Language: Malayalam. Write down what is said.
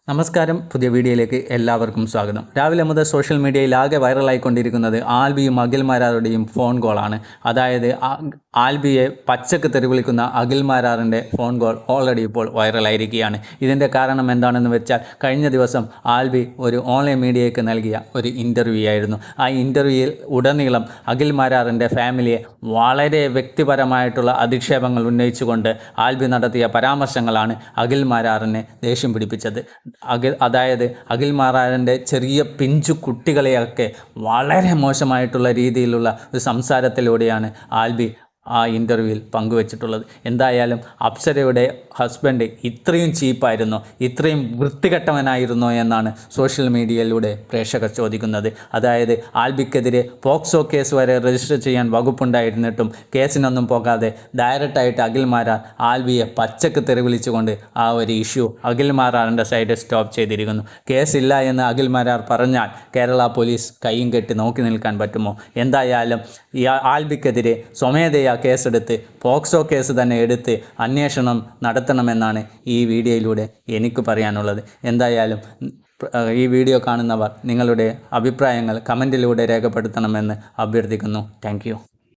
നമസ്കാരം. പുതിയ വീഡിയോയിലേക്ക് എല്ലാവർക്കും സ്വാഗതം. രാവിലെ മുതൽ സോഷ്യൽ മീഡിയയിൽ ആകെ വൈറലായിക്കൊണ്ടിരിക്കുന്നത് ആൽബിയും അഖിൽമാരാറുടെയും ഫോൺ കോളാണ്. അതായത് ആൽബിയെ പച്ചക്ക് തെറിവിളിക്കുന്ന അഖിൽമാരാറിൻ്റെ ഫോൺ കോൾ ഓൾറെഡി ഇപ്പോൾ വൈറലായിരിക്കുകയാണ്. ഇതിൻ്റെ കാരണം എന്താണെന്ന് വെച്ചാൽ കഴിഞ്ഞ ദിവസം ആൽബി ഒരു ഓൺലൈൻ മീഡിയയ്ക്ക് നൽകിയ ഒരു ഇൻ്റർവ്യൂ ആയിരുന്നു. ആ ഇൻ്റർവ്യൂയിൽ ഉടനീളം അഖിൽമാരാറിൻ്റെ ഫാമിലിയെ വളരെ വ്യക്തിപരമായിട്ടുള്ള അധിക്ഷേപങ്ങൾ ഉന്നയിച്ചുകൊണ്ട് ആൽബി നടത്തിയ പരാമർശങ്ങളാണ് അഖിൽമാരാറിനെ ദേഷ്യം പിടിപ്പിച്ചത്. അതായത് അഖിൽമാരാറിൻ്റെ ചെറിയ പിഞ്ചു കുട്ടികളെയൊക്കെ വളരെ മോശമായിട്ടുള്ള രീതിയിലുള്ള ഒരു സംസാരത്തിലൂടെയാണ് ആൽബി ആ ഇൻ്റർവ്യൂവിൽ പങ്കുവച്ചിട്ടുള്ളത്. എന്തായാലും അപ്സരയുടെ ഹസ്ബൻഡ് ഇത്രയും ചീപ്പായിരുന്നോ, ഇത്രയും വൃത്തികെട്ടവനായിരുന്നോ എന്നാണ് സോഷ്യൽ മീഡിയയിലൂടെ പ്രേക്ഷകർ ചോദിക്കുന്നത്. അതായത് ആൽബിക്കെതിരെ പോക്സോ കേസ് വരെ രജിസ്റ്റർ ചെയ്യാൻ വകുപ്പുണ്ടായിരുന്നിട്ടും കേസിനൊന്നും പോകാതെ ഡയറക്റ്റായിട്ട് അഖിൽമാരാർ ആൽബിയെ പച്ചക്ക് തെറിവിളിച്ചുകൊണ്ട് ആ ഒരു ഇഷ്യൂ അഖിൽമാരാറിൻ്റെ സൈഡ് സ്റ്റോപ്പ് ചെയ്തിരിക്കുന്നു. കേസില്ല എന്ന് അഖിൽമാരാർ പറഞ്ഞാൽ കേരള പോലീസ് കൈയും കെട്ടി നോക്കി നിൽക്കാൻ പറ്റുമോ? എന്തായാലും ഈ ആൽബിക്കെതിരെ സ്വമേധയാ കേസെടുത്ത് പോക്സോ കേസ് തന്നെ എടുത്ത് അന്വേഷണം നടത്തണമെന്നാണ് ഈ വീഡിയോയിലൂടെ എനിക്ക് പറയാനുള്ളത്. എന്തായാലും ഈ വീഡിയോ കാണുന്നവർ നിങ്ങളുടെ അഭിപ്രായങ്ങൾ കമൻറ്റിലൂടെ രേഖപ്പെടുത്തണമെന്ന് അഭ്യർത്ഥിക്കുന്നു. താങ്ക്